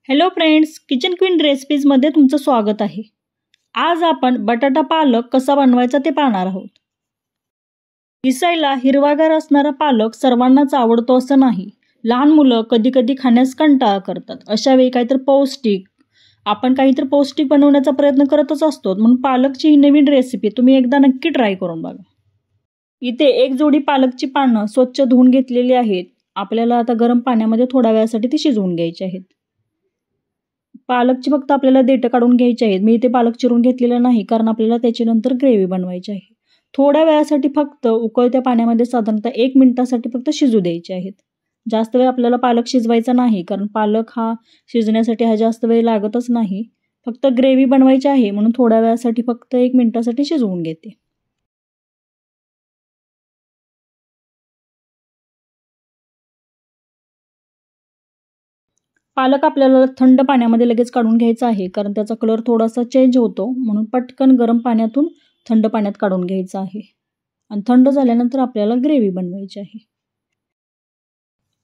Hello friends, kitchen queen रेसिपीजमध्ये तुमचं स्वागत आहे. आज आपण बटाटा पालक कसा बनवायचा ते पाहणार आहोत. दिसायला हिरवागार असणारा पालक सर्वांनाच आवडतो असं नाही. लहान मुलं कधी कधी खाण्यास कंटाळा करतात. अशा वेळी काहीतरी पौष्टिक बनवण्याचा प्रयत्न करतच असतो. म्हणून पालकची ही नवीन रेसिपी तुम्ही एकदा नक्की ट्राय करून बघा. इथे एक जोडी पालकची पानं स्वच्छ धुवून घेतलेली आहेत. आपल्याला आता गरम पाण्यामध्ये थोड्या वेळासाठी ती शिजवून घ्यायची आहेत. पालकची फक्त आपल्याला देठं काढून घ्यायची आहेत. मी इथे पालक चिरून घेतलेला नाही, कारण आपल्याला त्याची नंतर ग्रेव्ही बनवायची आहे. थोड्या वेळासाठी फक्त उकळत्या पाण्यामध्ये साधारणतः 1 मिनिटासाठी फक्त शिजू द्यायचे आहेत. जास्त वेळ आपल्याला पालक शिजवायचा नाही, कारण पालक शिजण्यासाठी जास्त वेळ लागतच नाही. फक्त ग्रेव्ही बनवायची आहे, म्हणून थोड्या वेळासाठी फक्त 1 मिनिटासाठी शिजवून घेते. पालक आपल्याला थंड पाण्यामध्ये लगेच काढून घ्यायचा आहे, कारण त्याचा कलर थोडासा चेंज होतो. म्हणून पटकन गरम पाण्यातून थंड पाण्यात काढून घ्यायचा आहे. आणि थंड झाल्यानंतर आपल्याला ग्रेव्ही बनवायची आहे.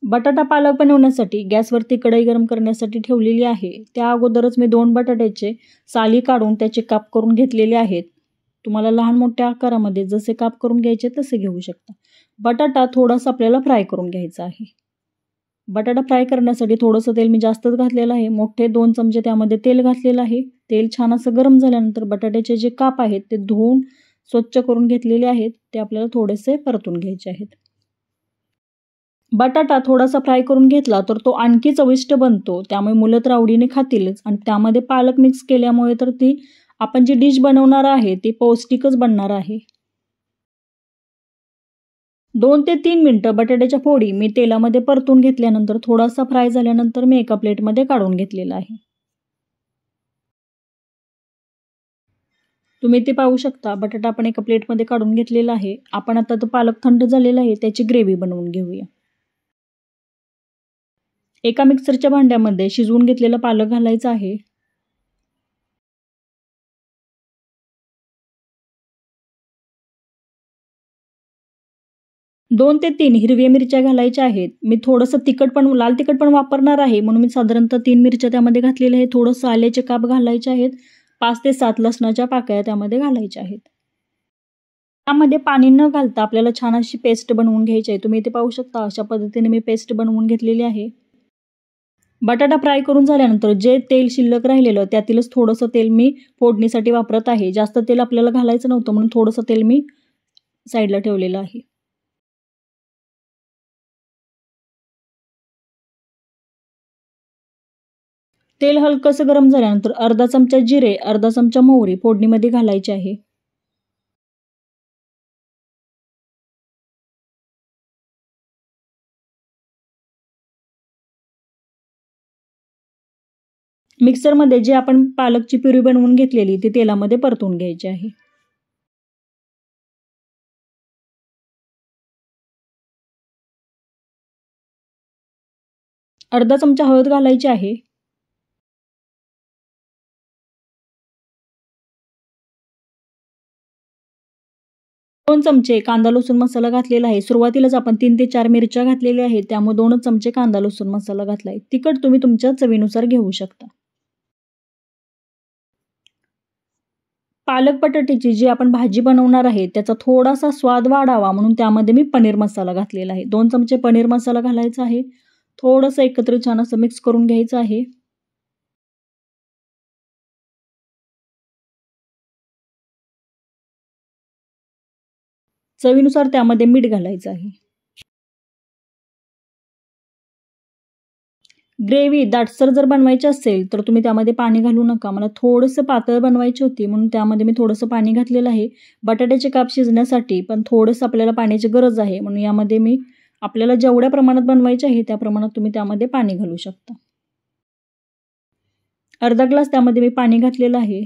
बटाटा पालक बनवण्यासाठी गॅसवरती कढई गरम करण्यासाठी ठेवलेली आहे. त्या अगोदरच मी 2 बटाट्याचे साली काढून त्याचे काप करून घेतलेले आहेत. तुम्हाला लहान मोठ्या आकारामध्ये जसे काप करून घ्यायचे तसे घेऊ शकता. बटाटा थोडासा आपल्याला फ्राय करून घ्यायचा आहे. बटाटा फ्राय करण्यासाठी थोडंसं तेल मी जास्तच घातलेलं आहे. मोठे 2 चमचे त्यामध्ये तेल घातलेलं आहे. तेल छान असं गरम झाल्यानंतर बटाट्याचे जे काप आहेत ते धुवून स्वच्छ करून घेतलेले आहेत. ते आपल्याला थोडेसे परतून घ्यायचे आहेत. बटाटा थोडासा फ्राय करून घेतला तर तो आणखी चविष्ट बनतो. त्यामुळे मुलं तर आवडीने खातीलच. आणि त्यामध्ये पालक मिक्स केल्यामुळे तर ती आपण जी डिश बनवणार आहे ती पौष्टिकच बनणार आहे. 2 ते 3 मिनिटं बटाट्याच्या फोडी मी तेलामध्ये परतून घेतल्यानंतर थोडासा फ्राय झाल्यानंतर मी एका प्लेटमध्ये काढून घेतलेला आहे. तुम्ही ते पाहू शकता. बटाटा आपण एका प्लेटमध्ये काढून घेतलेला आहे. आपण आता तो पालक थंड झालेला आहे त्याची ग्रेव्ही बनवून घेऊया. एका मिक्सरच्या भांड्यामध्ये शिजवून घेतलेला पालक घालायचा आहे. दोन ते 3 हिरव्या मिरच्या घालायच्या आहेत. मी थोडंसं लाल तिखट पण वापरणार आहे, म्हणून मी साधारणतः 3 मिरच्या त्यामध्ये घातलेल्या आहेत. थोडंसं आल्याचे काप घालायचे आहेत. 5 ते 7 लसणाच्या पाकळ्या त्यामध्ये घालायच्या आहेत. त्यामध्ये पाणी न घालता आपल्याला छान अशी पेस्ट बनवून घ्यायची आहे. तुम्ही इथे पाहू शकता अशा पद्धतीने मी पेस्ट बनवून घेतलेली आहे. बटाटा फ्राय करून झाल्यानंतर जे तेल शिल्लक राहिलेलं त्यातीलच थोडंसं तेल मी फोडणीसाठी वापरत आहे. जास्त तेल आपल्याला घालायचं नव्हतं, म्हणून थोडंसं तेल मी साईडला ठेवलेलं आहे. तेल हलकंसं गरम झाल्यानंतर अर्धा चमचा जिरे, अर्धा चमचा मोहरी फोडणीमध्ये घालायची आहे. मिक्सरमध्ये जे आपण पालकची प्युरी बनवून घेतलेली ती तेलामध्ये परतून घ्यायची आहे. अर्धा चमचा हळद घालायची आहे. 2 चमचे कांदा लसूण मसाला घातलेला आहे. सुरुवातीलाच आपण 3 ते 4 मिरच्या घातलेल्या आहेत, त्यामुळे 2 चमचे कांदा लसूण मसाला घातलाय. तिखट तुम्ही तुमच्या चवीनुसार घेऊ शकता. पालक बटाट्याची जी आपण भाजी बनवणार आहे त्याचा थोडासा स्वाद वाढावा म्हणून त्यामध्ये मी पनीर मसाला घातलेला आहे. 2 चमचे पनीर मसाला घालायचा आहे. थोडंसं एकत्र छान असं मिक्स करून घ्यायचं आहे. चवीनुसार त्यामध्ये मीठ घालायचं आहे. ग्रेव्ही दाटसर जर बनवायची असेल तर तुम्ही त्यामध्ये पाणी घालू नका. मला थोडंसं पातळ बनवायची होती, म्हणून त्यामध्ये मी थोडंसं पाणी घातलेलं आहे. बटाट्याचे काप शिजण्यासाठी पण थोडंसं आपल्याला पाण्याची गरज आहे, म्हणून यामध्ये मी आपल्याला जेवढ्या प्रमाणात बनवायचे आहे त्या प्रमाणात तुम्ही त्यामध्ये पाणी घालू शकता. अर्धा ग्लास त्यामध्ये मी पाणी घातलेलं आहे.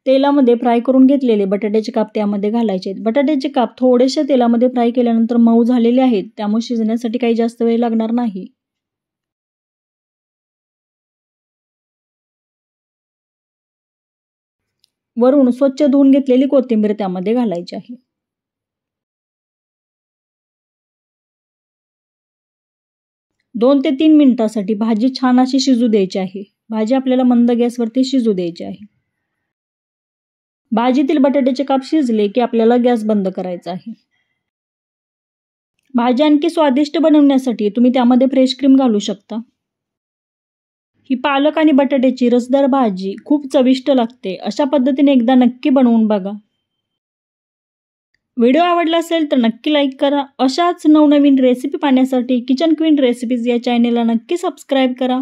तेलामध्ये फ्राय करून घेतलेले बटाट्याचे काप त्यामध्ये घालायचे आहेत. बटाट्याचे काप थोडेसे तेलामध्ये फ्राय केल्यानंतर मऊ झालेले आहेत, त्यामुळे शिजण्यासाठी काही जास्त वेळ लागणार नाही. वरून स्वच्छ धुवून घेतलेली कोथिंबीर त्यामध्ये घालायची आहे. 2 ते 3 मिनिटांसाठी भाजी छान अशी शिजू द्यायची आहे. भाजी आपल्याला मंद गॅसवरती शिजू द्यायची आहे. भाजीतील बटाट्याचे काप शिजले की आपल्याला गॅस बंद करायचा आहे. भाजी आणखी स्वादिष्ट बनवण्यासाठी तुम्ही त्यामध्ये फ्रेश क्रीम घालू शकता. ही पालक आणि बटाट्याची रसदार भाजी खूप चविष्ट लागते. अशा पद्धतीने एकदा नक्की बनवून बघा. व्हिडिओ आवडला असेल तर नक्की लाईक करा. अशाच नवनवीन रेसिपी पाहण्यासाठी किचन क्वीन रेसिपीज या चॅनेलला नक्की सबस्क्राईब करा.